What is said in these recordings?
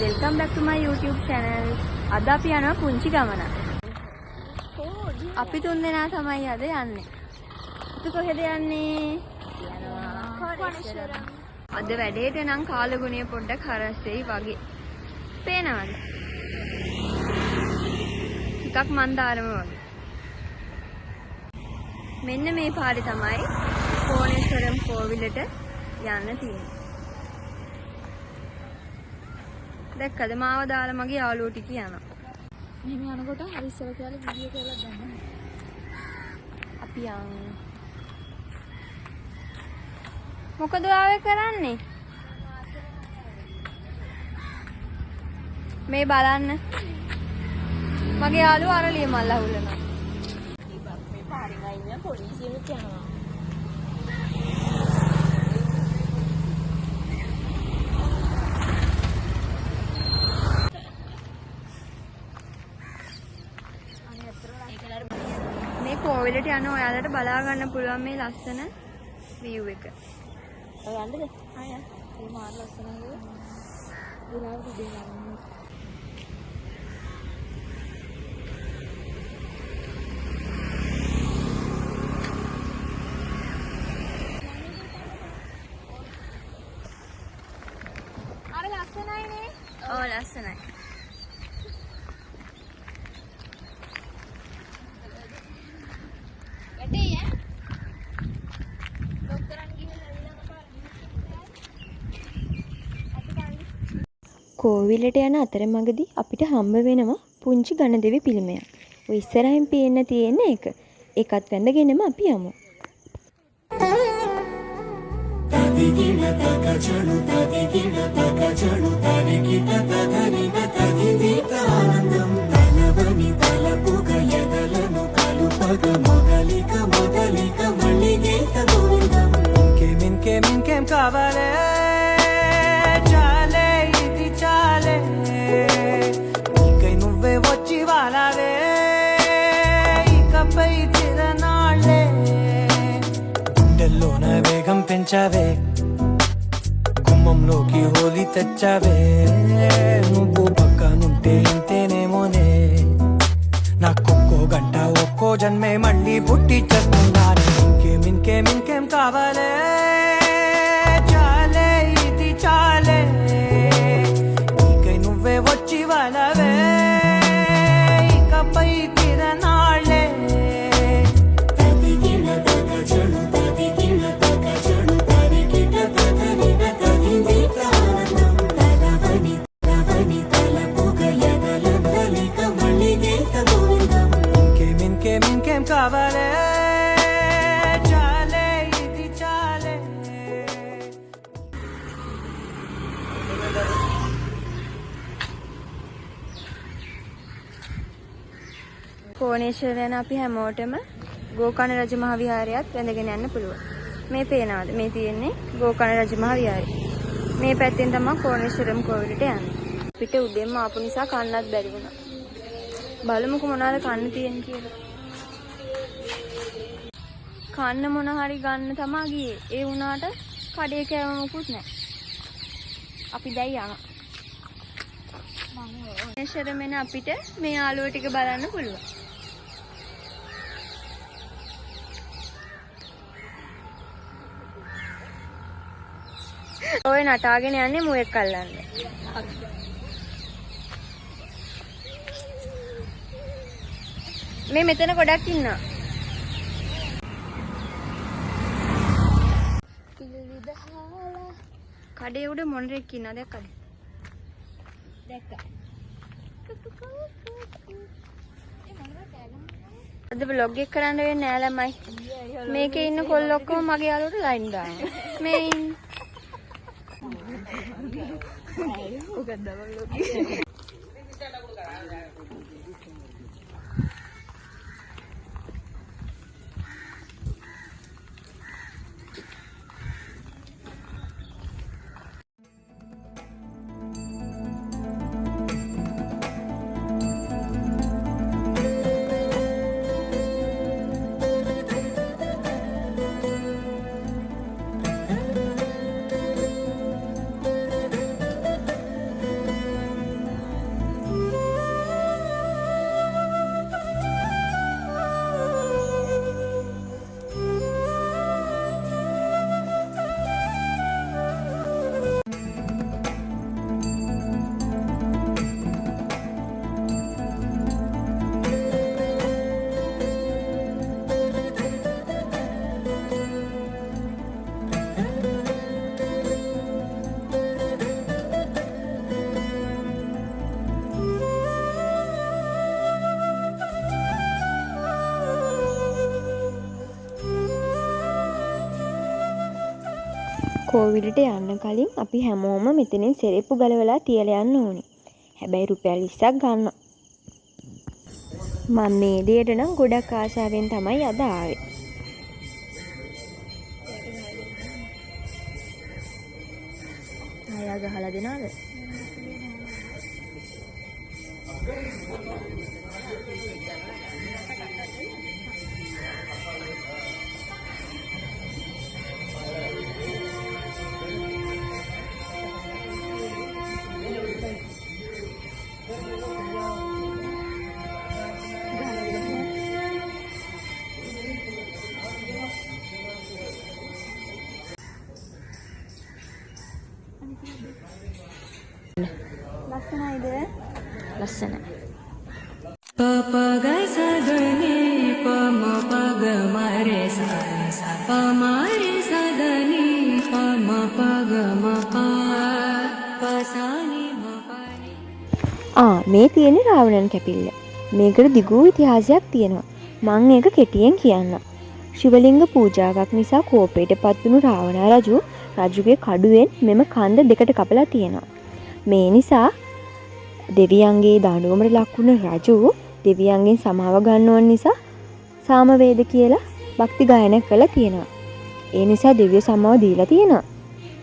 Welcome back to my YouTube channel. අද අපි යනවා පුංචි ගමනක්. අපි තුන් දෙනා තමයි අද යන්නේ. අපි කොහෙද යන්නේ? යනවා. අද වැඩේට නම් කාලගුණය පොඩ්ඩක් හරස්සෙයි වගේ. පේනවද? ටිකක් මන්දාරම වගේ. මෙන්න මේ පාරේ තමයි කෝණේශ්වරම් කෝවිලට යන්න තියෙන්නේ. දැක්කද මාව දාලා මගේ යාළුවෝ ටික යනවා. මෙහෙම යනකොට හරි ඉස්සර කියලා වීඩියෝ කරලා ගන්න. අපි යන්නේ. මොකද ආවේ කරන්නේ? මේ බලන්න. මගේ යාළුවා අරලිය මල්ල අහුලනවා. මේ පාරේ ගිහින් පොලිසියට යනවා. කොවිලට යන ඔයාලට බලා ගන්න පුළුවන් මේ ලස්සන view එක. ඔය යන්නද? ආ යන්න. මේ මාර ලස්සනද? ගිලාවට දෙන්න. අර ලස්සනයිනේ. ඔව් ලස්සනයි. කෝවිලට යන අතරමඟදී අපිට හම්බ වෙනවා පුංචි ගණදෙවි පිළිමයක්. ඔය ඉස්සරහින් පේන්න තියෙන එක. ඒකත් වැඳගෙනම අපි යමු. పెంచావే గుమ్మంలోకి హోలీ తెచ్చావే నువ్వు పక్కనుంటే ఇంతేనేమోనే నాకొక్కో గంట ఒక్కో జన్మే మళ్ళీ పుట్టి చేస్తున్నాను ఇంకేం కావాలే చాలే ఇది చాలే నీకై నువ్వే వచ్చి వాళ్ళవే ఇకపై తిరనాళ్ళే కావాలే చాలే ఇది చాలే කෝණේශ්වර යන අපි හැමෝටම ගෝකර්ණ රජ මහ විහාරයත් වැඳගෙන යන්න පුළුවන්. මේ පේනවාද? මේ තියෙන්නේ ගෝකර්ණ රජ මහ විහාරය. මේ පැත්තෙන් තමයි කෝණේශ්වරම් කෝවිලට යන්නේ. අපිට උදේම ආපු නිසා කන්නත් බැරි වුණා. බලමුකෝ මොනවාද කන්න තියෙන්නේ කියලා. කන්න මොන හරි ගන්න තමයි ගියේ. ඒ වුණාට කඩේ කෑම මොකුත් නැහැ. අපි දැන් යනවා. කෝණේශ්වරමෙන් අපිට මේ යාළුවෝ ටික බලන්න පුළුවන්. ඔය නටාගෙන යන්නේ මුවෙක් අල්ලන්න. මේ මෙතන ගොඩක් ඉන්නවා. කඩේ උඩ මොනරෙක් ඉන්නවා දැක්කද? දැක්කා. අද vlog එක කරන්න වෙන්නේ නෑ ළමයි. මේකේ ඉන්න කොල්ල ඔක්කොම මගේ යාළුවට ලයින් දානවා. මේ ඉන්න. ඔකද vlog එක. කෝවිලට යන්න කලින් අපි හැමෝම මෙතනින් සෙරෙප්පු ගලවලා තියලා යන්න ඕනේ. හැබැයි රුපියල් 20ක් ගන්නවා. මම මේ දෙයට නම් ගොඩක් ආශාවෙන් තමයි අද ආවේ. ආයා ගහලා දෙනවද? ලස්සනයිද? ලස්සනයි. Papagai sadani pama paga mare sa sa pamare sadani pama paga mapa pasani mapani මේ තියෙන්නේ රාවණන් කැපිල්ල. මේකට දිගු ඉතිහාසයක් තියෙනවා. මම ඒක කෙටියෙන් කියන්නම්. ශිවලිංග පූජාවක් නිසා කෝපයටපත් වුණු රාවණ රජු රජුගේ කඩුවෙන් මෙම කන්ද දෙකට කපලා තියෙනවා. මේ නිසා දෙවියන්ගේ දඬුවමට ලක් වුණ රජු දෙවියන්ගෙන් සමාව ගන්න ඕන නිසා සාමවේද කියලා භක්ති ගායනා කළා තියෙනවා. ඒ නිසා දෙවියෝ සමාව දීලා තියෙනවා.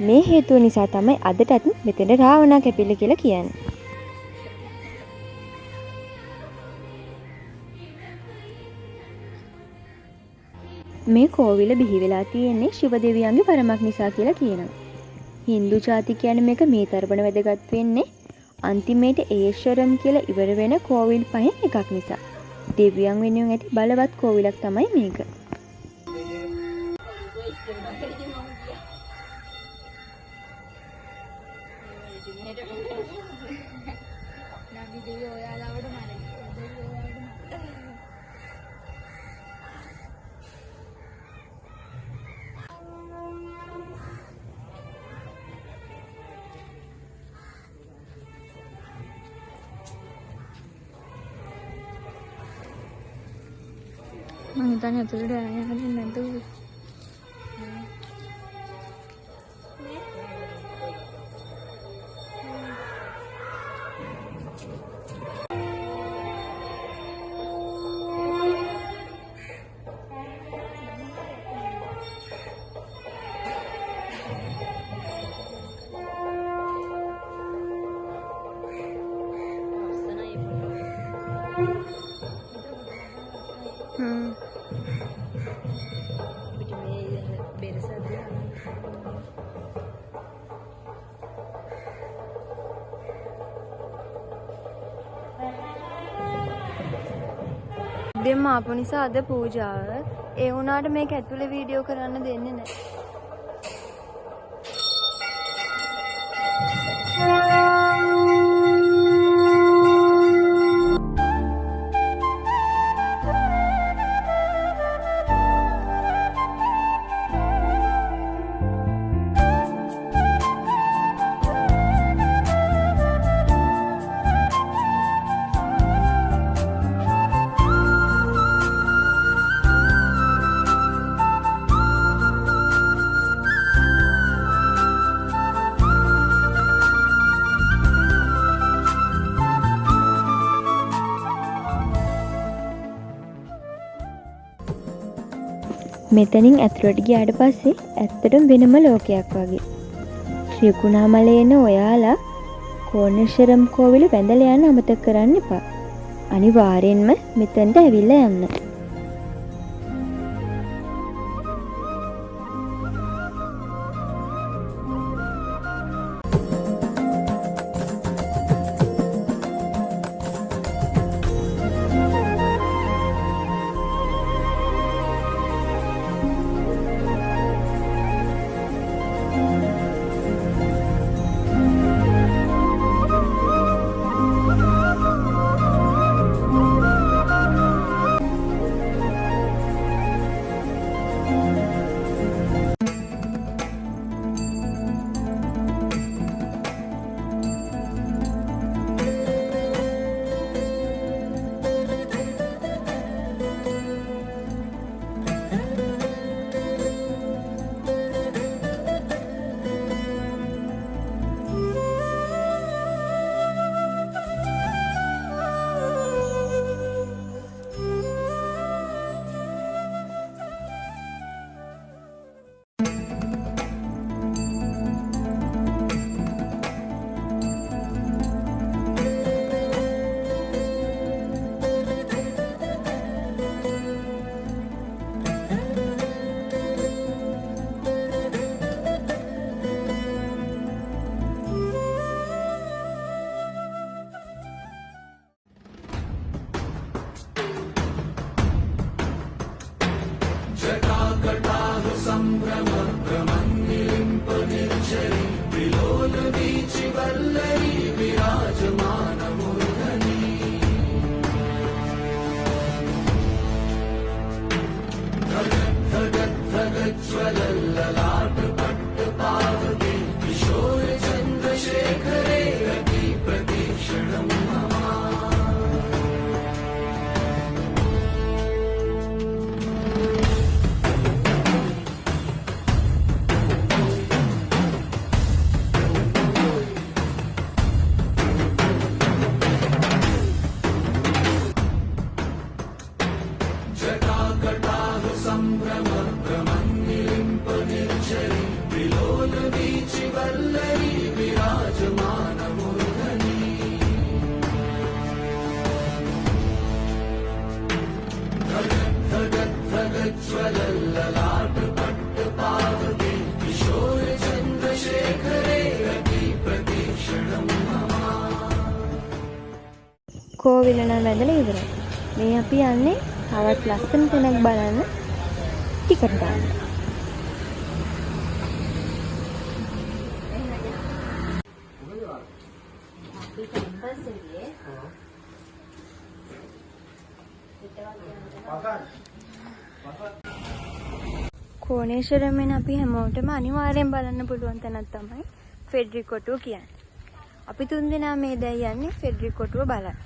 මේ හේතුව නිසා තමයි අදටත් මෙතන රාවණ කැපිල්ල කියලා කියන්නේ. මේ කෝවිල බිහි වෙලා තියෙන්නේ ශිව දෙවියන්ගේ වරමක් නිසා කියලා කියනවා. හින්දු ජාතිකයන් මේක මේ තරමට වැදගත් වෙන්නේ අන්තිමේට ඒශ්වරම් කියලා ඉවර වෙන කෝවිල් පහෙන් එකක් නිසා. දෙවියන් වෙනුවෙන් ඇති බලවත් කෝවිලක් තමයි මේක. මම හිතන්නේ අතට යන්නේ නැද්ද? දෙම්ම ආපු නිසා අද පූජාව. ඒ වුණාට මේක ඇතුලේ වීඩියෝ කරන්න දෙන්නේ නැහැ. මෙතනින් ඇතුළට ගියාට පස්සේ ඇත්තටම වෙනම ලෝකයක් වගේ. ශ්‍රීකුණාමලේ එන ඔයාලා කෝණේශ්වරම් කෝවිල වැඳලා යන්න අමතක කරන්න එපා. අනිවාර්යෙන්ම මෙතනට ඇවිල්ලා යන්න. කෝවිල නම් වැදලා ඉවරයි. මේ අපි යන්නේ තවත් ලස්සන තැනක් බලන්න ටිකට් ගන්න. කෝණේශ්වරමෙන් අපි හැමෝටම අනිවාර්යෙන් බලන්න පුළුවන් තැනක් තමයි ෆෙඩරික් කොටුව කියන්නේ. අපි තුන්දෙනා මේ දැන් යන්නේ ෆෙඩරික් කොටුව බලන්න.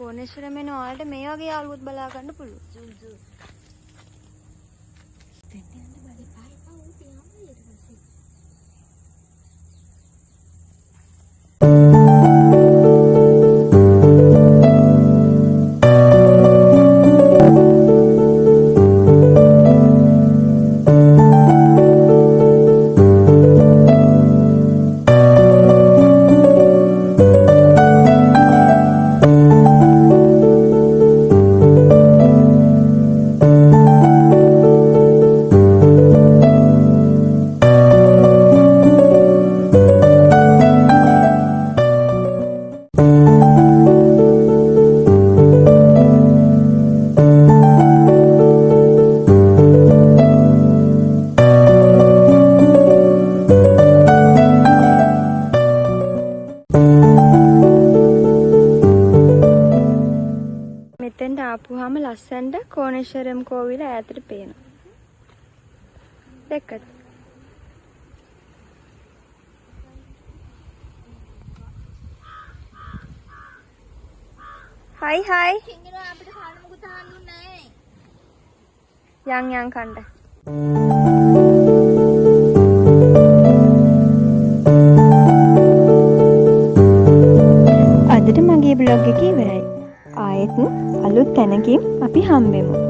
කෝණේශ්වරමෙන් ඔයාලට මේ වගේ යාළුවොත් බලා ගන්න පුළුවන්. මෙතෙන්ට ආපුවාම ලස්සනට කෝණේශ්වරම් කෝවිල ඈතට පේනවා. දැක්කද? හයි හයි. හින්දිනවා අපිට කාණ මොකුත් අහන්න නැහැ. යන් කණ්ඩ. අදට මගේ බ්ලොග් එක ඉවරයි. ආයෙත් අලුත් තැනකින් අපි හම්බෙමු.